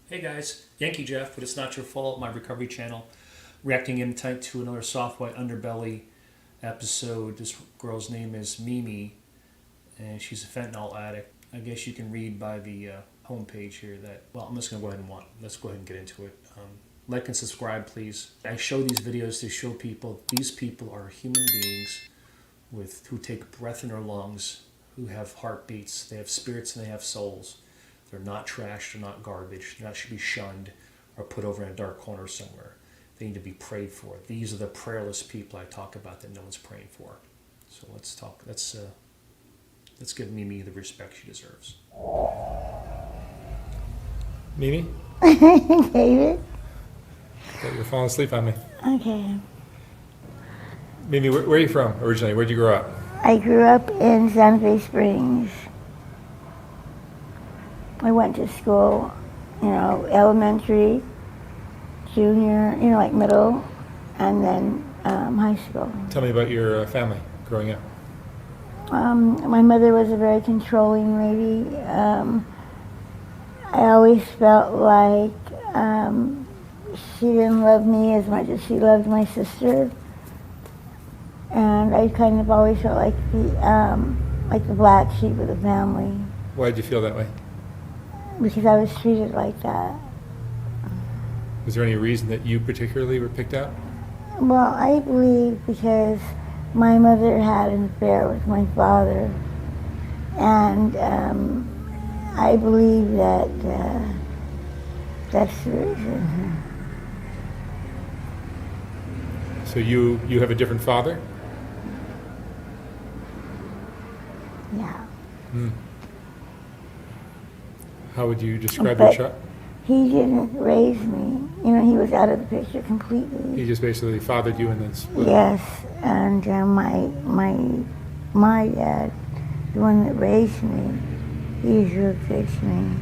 Hey guys, Yankee Jeff, but it's not your fault. My recovery channel, reacting in tight to another soft white underbelly episode. This girl's name is MiMI, and she's a fentanyl addict. I guess you can read by the homepage here that. Well, I'm just gonna go ahead and let's go ahead and get into it. Like and subscribe, please. I show these videos to show people these people are human beings who take breath in their lungs, who have heartbeats, they have spirits, and they have souls. They're not trash, they're not garbage, they should be shunned or put over in a dark corner somewhere. They need to be prayed for. These are the prayerless people I talk about that no one's praying for. So let's talk. Let's give Mimi the respect she deserves. Mimi? David? You're falling asleep on me. Okay. Mimi, where are you from originally? Where'd you grow up? I grew up in Santa Fe Springs. I went to school, elementary, junior, like middle, and then high school. Tell me about your family growing up. My mother was a very controlling lady. I always felt like she didn't love me as much as she loved my sister. And I kind of always felt like the black sheep of the family. Why did you feel that way? Because I was treated like that. Was there any reason that you particularly were picked out? Well, I believe because my mother had an affair with my father, and I believe that that's the reason. So you have a different father? Yeah. Hmm. How would you describe But your child? he didn't raise me. He was out of the picture completely. He just basically fathered you and then split. Yes, and my dad, the one that raised me, he's real good to me.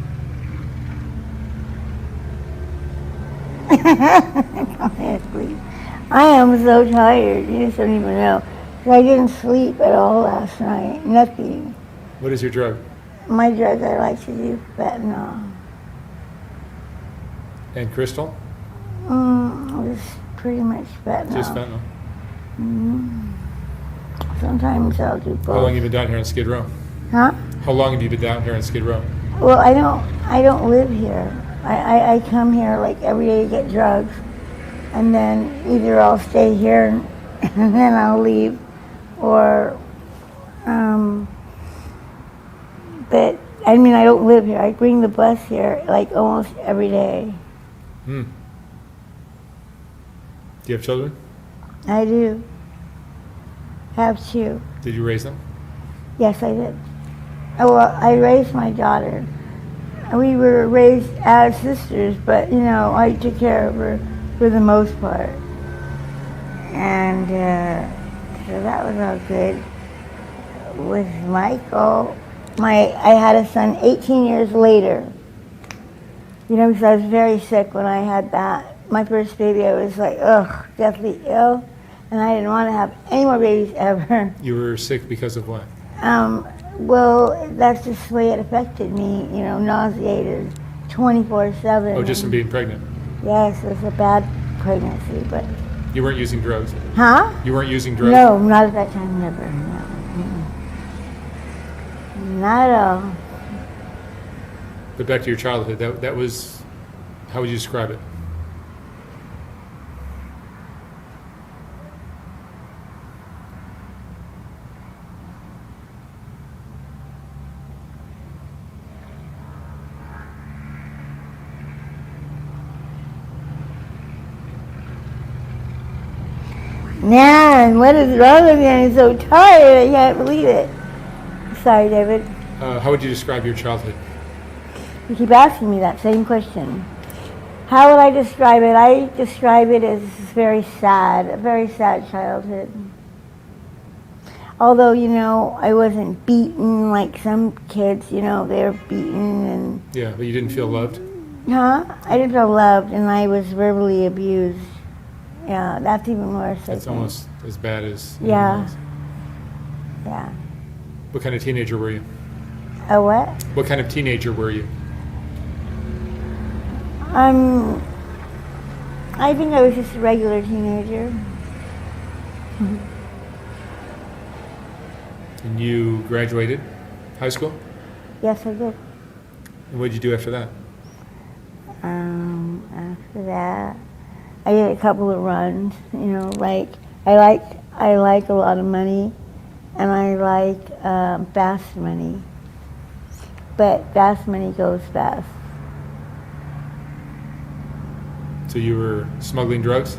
I can't sleep. I am so tired. You just don't even know. I didn't sleep at all last night. Nothing. What is your drug? My drug, I like to do fentanyl. And crystal? It was pretty much fentanyl. Just fentanyl. Sometimes I'll do both. How long have you been down here on Skid Row? Huh? How long have you been down here on Skid Row? Well, I don't live here. I come here like every day to get drugs, and then either I'll stay here and then I'll leave, or but I don't live here. I bring the bus here like almost every day. Hmm. Do you have children? I do. Have two. Did you raise them? Yes, I did. Oh, well, I raised my daughter. We were raised as sisters, but I took care of her for the most part, and so that was all good. With Michael, I had a son 18 years later. Because I was very sick when I had that. My first baby, I was like, deathly ill, and I didn't want to have any more babies ever. You were sick because of what? Well, that's just the way it affected me, nauseated 24/7. Oh, just from being pregnant? Yes, it was a bad pregnancy, but... You weren't using drugs? Huh? You weren't using drugs? No, not at that time, never, no. Not at all. But back to your childhood, that was, how would you describe it? Man, what is wrong with me? I'm so tired, I can't believe it. Sorry, David. How would you describe your childhood? You keep asking me that same question. How would I describe it? I describe it as a very sad childhood. Although, I wasn't beaten like some kids, they were beaten and... Yeah, but you didn't feel loved? Huh? I didn't feel loved, and I was verbally abused. Yeah, that's even worse. That's almost as bad as... Yeah. Yeah. What kind of teenager were you? A what? What kind of teenager were you? I think I was just a regular teenager. And you graduated high school? Yes, I did. And what did you do after that? After that, I did a couple of runs. You know, like I like a lot of money, and I like fast money. But fast money goes fast. So you were smuggling drugs?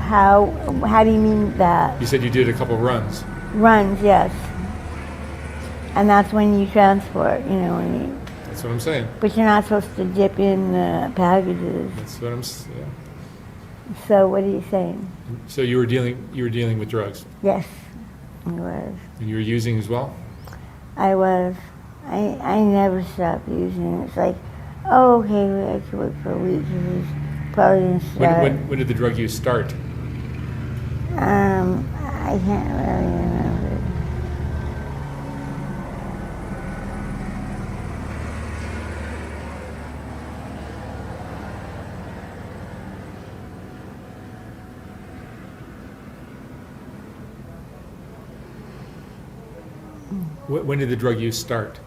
How do you mean that? You said you did a couple runs. Runs, yes. And that's when you transport, you know, That's what I'm saying. but you're not supposed to dip in packages. That's what yeah. So what are you saying? So you were dealing with drugs, Yes, I was. and you were using as well. I was. I never stopped using it. It's like, oh, okay, I could work for a week. This is probably gonna start. When did the drug use start? I can't really remember. When did the drug use start?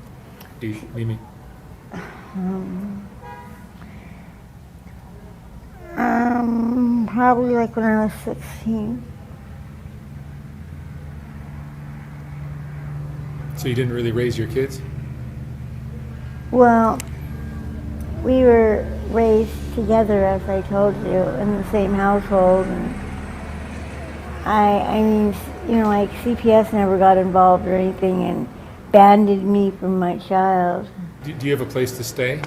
Mimi? Probably like when I was 16. So you didn't really raise your kids? Well, we were raised together, as I told you, in the same household. And I mean, you know, like CPS never got involved or anything and banded me from my child. Do you have a place to stay?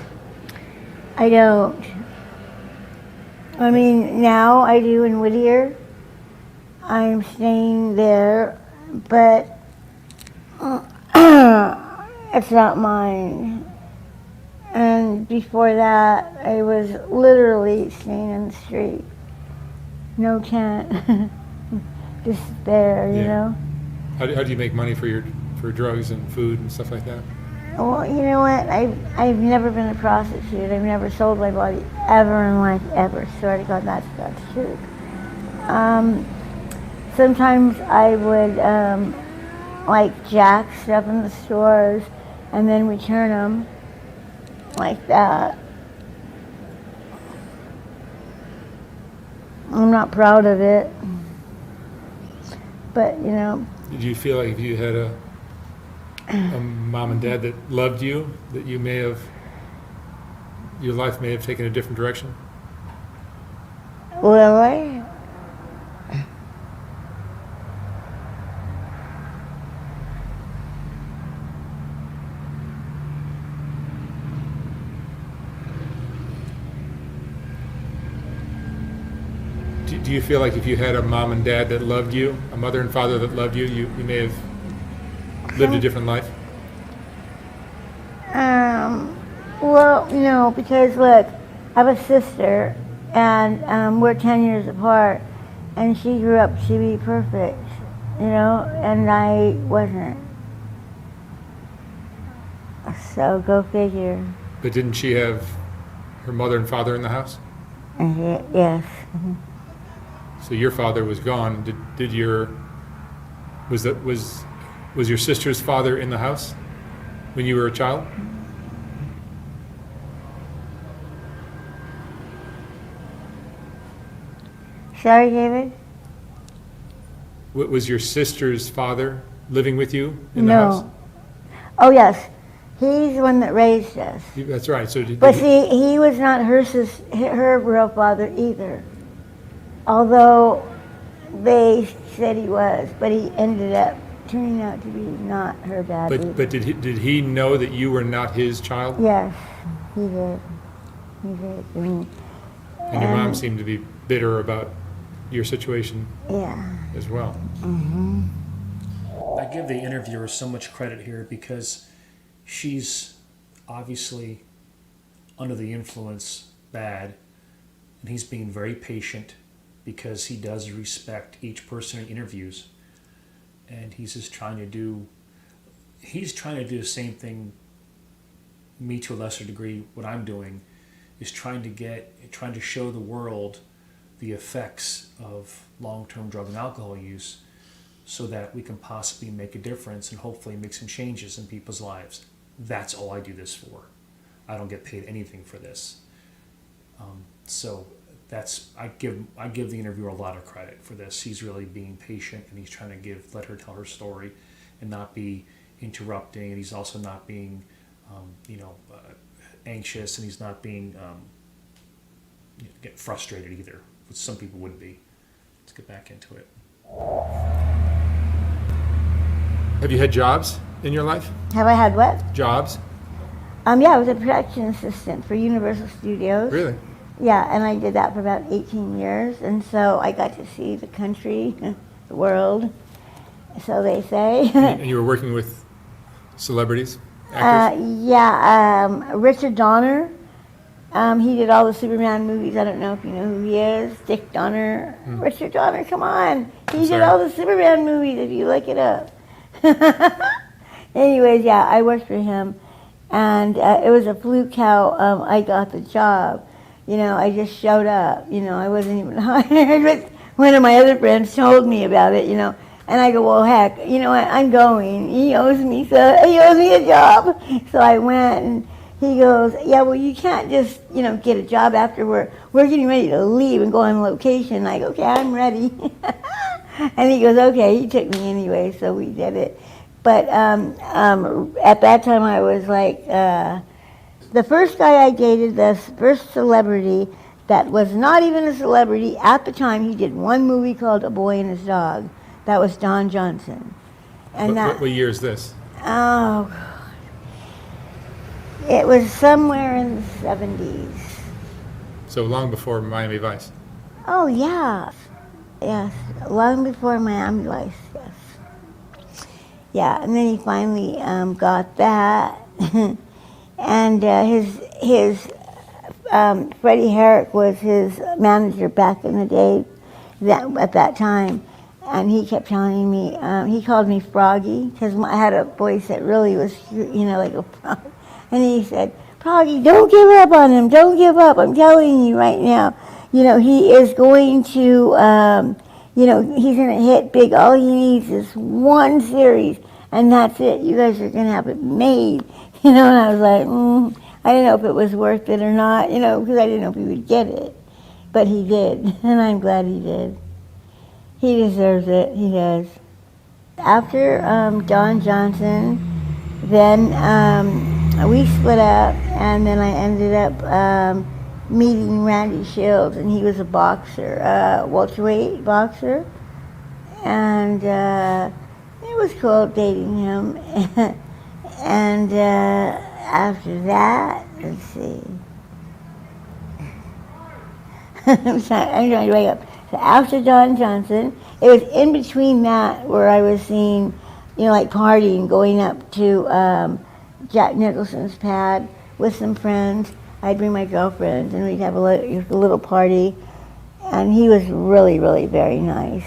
I don't. I mean, now I do in Whittier. I'm staying there, but it's not mine. And before that, I was literally staying in the street. No tent. Just there, you know? How do you make money for drugs and food and stuff like that? Well, you know what? I've never been a prostitute. I've never sold my body ever in life, ever. Swear to God, that's the truth. Sometimes I would like jack stuff in the stores and then return them like that. I'm not proud of it, but you know. Did you feel like if you had a mom and dad that loved you, that your life may have taken a different direction? Really? Do you feel like if you had a mom and dad that loved you, a mother and father that loved you, you may have lived a different life? Well, you know, because look, I have a sister, and we're 10 years apart, and she grew up to be perfect, you know, and I wasn't. So go figure. But didn't she have her mother and father in the house? Yes. So your father was gone. Was your sister's father in the house when you were a child? Sorry, David? Was your sister's father living with you in the house? No. Oh, yes. He's the one that raised us. That's right. So But see, he was not her real father either. Although they said he was, but he ended up turning out to be not her dad either. But did he know that you were not his child? Yes, he did. He did. And your mom seemed to be bitter about your situation as well. Mm-hmm. I give the interviewer so much credit here because she's obviously under the influence bad, and he's being very patient because he does respect each person he interviews, and he's just trying to do the same thing me to a lesser degree, what I'm doing is trying to show the world the effects of long-term drug and alcohol use so that we can possibly make a difference and hopefully make some changes in people's lives. That's all I do this for. I don't get paid anything for this. So I give the interviewer a lot of credit for this. He's really being patient, and he's trying to let her tell her story and not be interrupting, and he's also not being anxious, and he's not being get frustrated either, which some people would be. Let's get back into it. Have you had jobs in your life? Have I had what? Jobs? Yeah, I was a production assistant for Universal Studios. Really? Yeah, and I did that for about 18 years, and so I got to see the country, the world, so they say. And you were working with celebrities, actors? Richard Donner. He did all the Superman movies. I don't know if you know who he is. Dick Donner. Richard Donner, come on. He did all the Superman movies if you look it up. Anyways, yeah, I worked for him. And it was a fluke how I got the job. I just showed up. I wasn't even hired. But one of my other friends told me about it, And I go, well, heck, I'm going. He owes me a job. So I went, and he goes, yeah, well, you can't just, get a job after we're getting ready to leave and go on location. I go, okay, I'm ready. And he goes, okay. He took me anyway, so we did it. But at that time, I was like, the first guy I dated, the first celebrity that was not even a celebrity at the time, he did one movie called A Boy and His Dog. That was Don Johnson. And What year is this? Oh, it was somewhere in the 70s. So long before Miami Vice. Oh, yeah. Yes, long before Miami Vice, yes. Yeah, and then he finally got that. And Freddie Herrick was his manager back in the day, at that time. And he kept telling me, he called me Froggy, because I had a voice that really was, like a frog. And he said, Froggy, don't give up on him, don't give up, I'm telling you right now. He is going to, he's going to hit big. All he needs is one series, and that's it. You guys are going to have it made. And I was like, I didn't know if it was worth it or not, because I didn't know if he would get it. But he did, and I'm glad he did. He deserves it, he does. After Don Johnson, then we split up, and then I ended up meeting Randy Shields, and he was a boxer, welterweight boxer. And it was cool dating him. And after that, let's see. I'm trying to wake up. So after Don Johnson, it was in between that where I was seeing, like partying, going up to Jack Nicholson's pad with some friends. I'd bring my girlfriends, and we'd have a little party. And he was really, really very nice.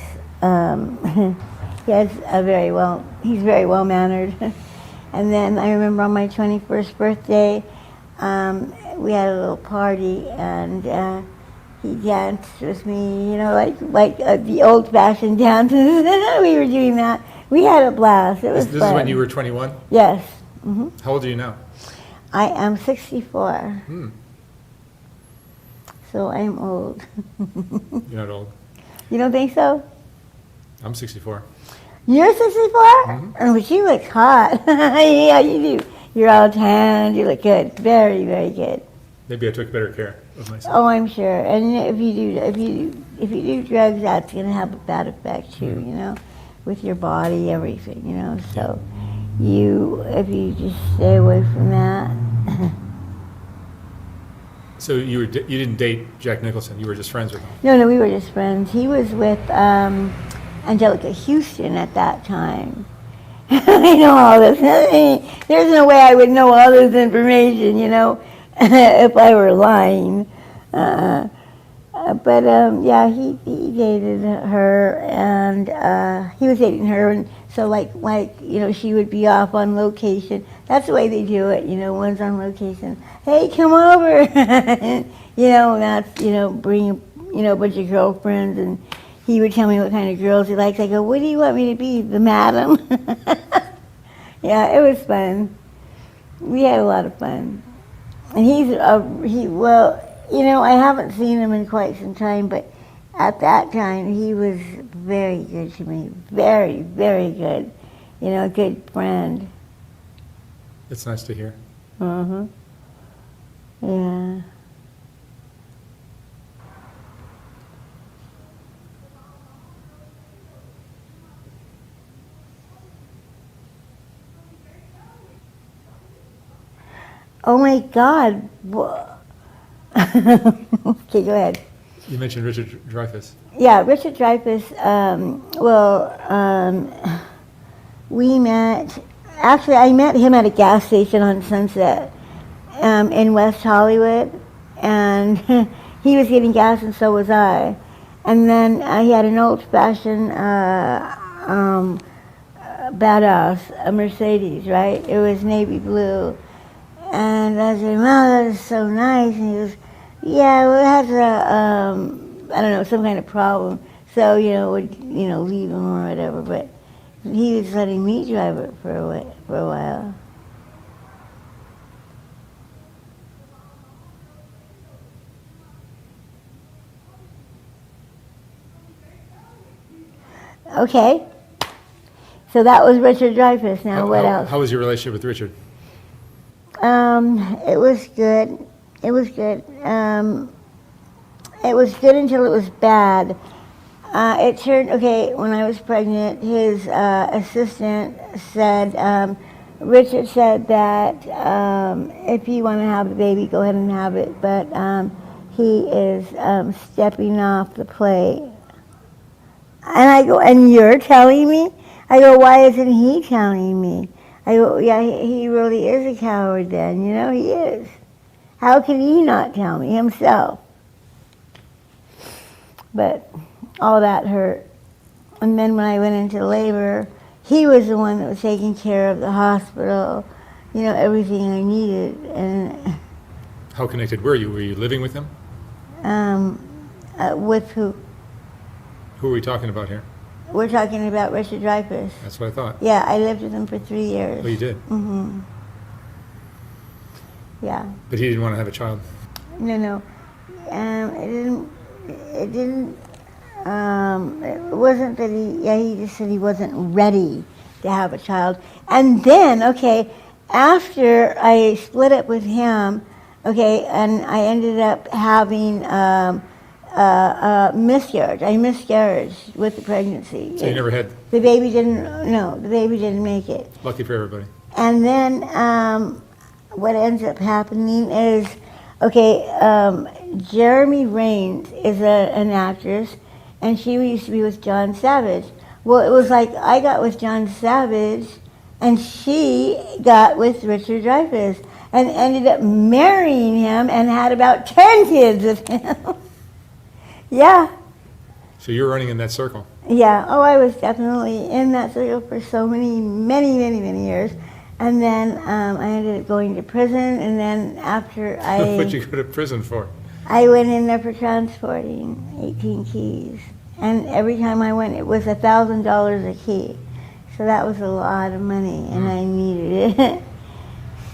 He's very well mannered. And then I remember on my 21st birthday, we had a little party, and he danced with me, like the old-fashioned dances. We were doing that. We had a blast. It was This fun. is when you were 21? Yes. Mm-hmm. How old are you now? I am 64. So I'm old. You're not old. You don't think so? I'm 64. You're 64? Oh, but you look hot. Yeah, you do. You're all tanned. You look good. Very, very good. Maybe I took better care of myself. Oh, I'm sure. And if you do drugs, that's going to have a bad effect too. With your body, everything. So if you just stay away from that. So you didn't date Jack Nicholson. You were just friends with him. No, we were just friends. He was with Angelica Houston at that time. I know all this. There's no way I would know all this information, if I were lying. But yeah, he dated her, and he was dating her, and So she would be off on location. That's the way they do it, one's on location. Hey, come over. That's, bring, a bunch of girlfriends, and he would tell me what kind of girls he likes. I go, what do you want me to be, the madam? Yeah, it was fun. We had a lot of fun. And I haven't seen him in quite some time, but at that time, he was very good to me. Very, very good. A good friend. It's nice to hear. Uh-huh. Yeah. Oh my God. Okay, go ahead. You mentioned Richard Dreyfuss. Yeah, Richard Dreyfuss, we met, actually I met him at a gas station on Sunset in West Hollywood, and he was getting gas and so was I. And then he had an old-fashioned badass, a Mercedes, right? It was navy blue. And I said, wow, that is so nice. And he goes, yeah, well, it has some kind of problem. So, would, leave him or whatever. But he was letting me drive it for a while. Okay. So that was Richard Dreyfuss. Now, what else? How was your relationship with Richard? It was good. It was good. It was good until it was bad. When I was pregnant, his assistant said, Richard said that if you want to have the baby, go ahead and have it, but he is stepping off the plate. And I go, and you're telling me? I go, why isn't he telling me? I go, yeah, he really is a coward then, he is. How can he not tell me himself? But all that hurt. And then when I went into labor, he was the one that was taking care of the hospital, everything I needed. And how connected were you? Were you living with him? With who? Who are we talking about here? We're talking about Richard Dreyfuss. That's what I thought. Yeah, I lived with him for 3 years. Oh, you did? Mm-hmm. Yeah. But he didn't want to have a child? No. It wasn't that he just said he wasn't ready to have a child. And then, after I split up with him, and I ended up having miscarriage. I miscarried with the pregnancy. So you never had? The baby didn't make it. Lucky for everybody. And then what ends up happening is, Jeremy Raines is an actress, and she used to be with John Savage. Well, it was like I got with John Savage, and she got with Richard Dreyfuss, and ended up marrying him and had about 10 kids with him. Yeah. So you were running in that circle? Yeah. Oh, I was definitely in that circle for so many years. And then I ended up going to prison, and then after What'd you go to prison for? I went in there for transporting 18 keys. And every time I went, it was $1,000 a key. So that was a lot of money, and I needed it.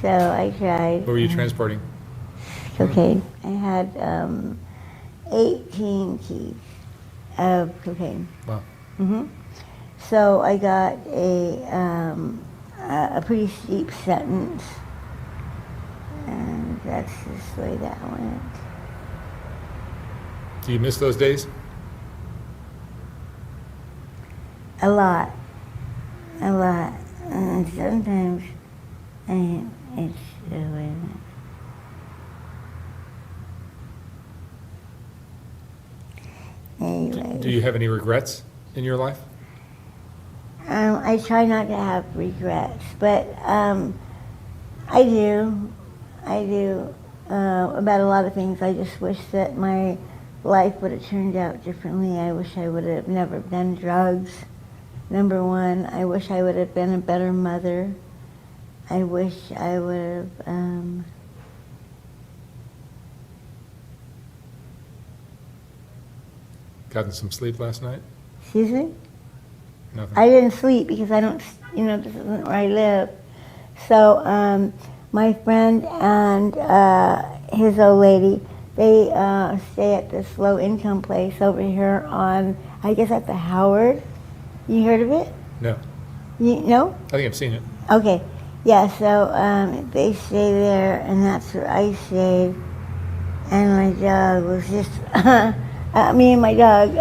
So I tried. What were you transporting? Cocaine. I had 18 keys of cocaine. Wow. Mm-hmm. So I got a pretty steep sentence, and that's just the way that went. Do you miss those days? A lot. And sometimes it's the way that. Anyway. Do you have any regrets in your life? I try not to have regrets, but I do. About a lot of things. I just wish that my life would have turned out differently. I wish I would have never done drugs. Number one, I wish I would have been a better mother. I wish I would have Gotten some sleep last night? excuse me? Nothing. I didn't sleep because I don't, this isn't where I live. So my friend and his old lady, they stay at this low-income place over here on, I guess at the Howard. You heard of it? No. You know? I think I've seen it. Okay. Yeah, so they stay there, and that's where I stayed. And my dog was just, me and my dog,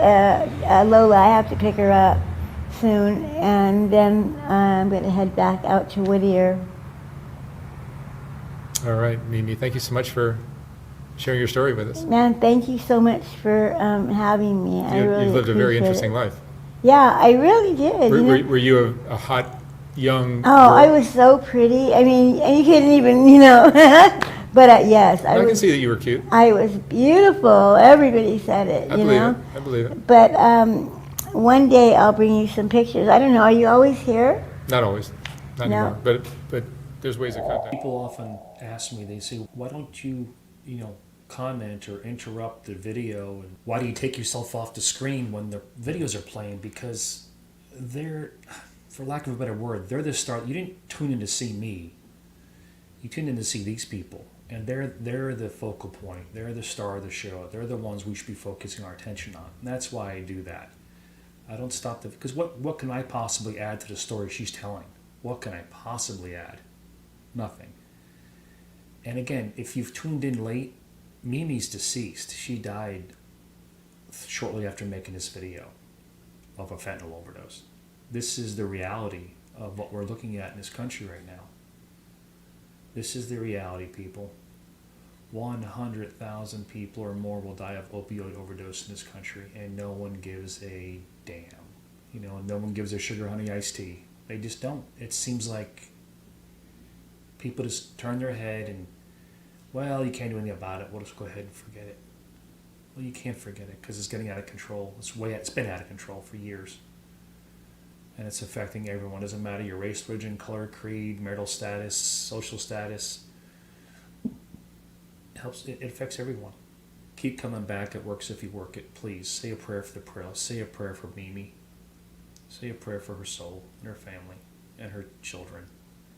Lola, I have to pick her up soon, and then I'm going to head back out to Whittier. All right, Mimi, thank you so much for sharing your story with us. Man, thank you so much for having me. I really You've lived a very appreciate interesting it. life. Yeah, I really did. Were you a hot, young Oh, girl? I was so pretty. I mean, and you couldn't even, But yes, I can see that you were cute. I was beautiful. Everybody said it, I believe it. I believe it. But one day I'll bring you some pictures. I don't know. Are you always here? Not always. Not No. anymore. But there's ways of contact. People often ask me, they say, why don't you, comment or interrupt the video? And why do you take yourself off the screen when the videos are playing? Because they're, for lack of a better word, they're the star. You didn't tune in to see me. You tuned in to see these people. And they're the focal point. They're the star of the show. They're the ones we should be focusing our attention on. And that's why I do that. I don't stop because what can I possibly add to the story she's telling? What can I possibly add? Nothing. And again, if you've tuned in late, Mimi's deceased. She died shortly after making this video of a fentanyl overdose. This is the reality of what we're looking at in this country right now. This is the reality, people. 100,000 people or more will die of opioid overdose in this country, and no one gives a damn. No one gives a sugar honey iced tea. They just don't. It seems like people just turn their head and, well, you can't do anything about it. We'll just go ahead and forget it. Well, you can't forget it because it's getting out of control. It's been out of control for years. And it's affecting everyone. It doesn't matter your race, religion, color, creed, marital status, social status. It affects everyone. Keep coming back. It works if you work it. Please say a prayer for the prayerless. Say a prayer for Mimi. Say a prayer for her soul and her family and her children.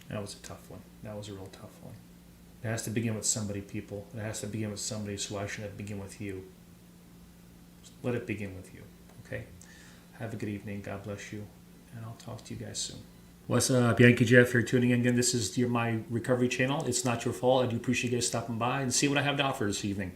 That was a tough one. That was a real tough one. It has to begin with somebody, people. It has to begin with somebody, so why shouldn't it begin with you? Let it begin with you, okay? Have a good evening. God bless you. And I'll talk to you guys soon. What's up, Yankee Jeff here tuning in again. This is my recovery channel. It's not your fault. I do appreciate you guys stopping by and see what I have to offer this evening.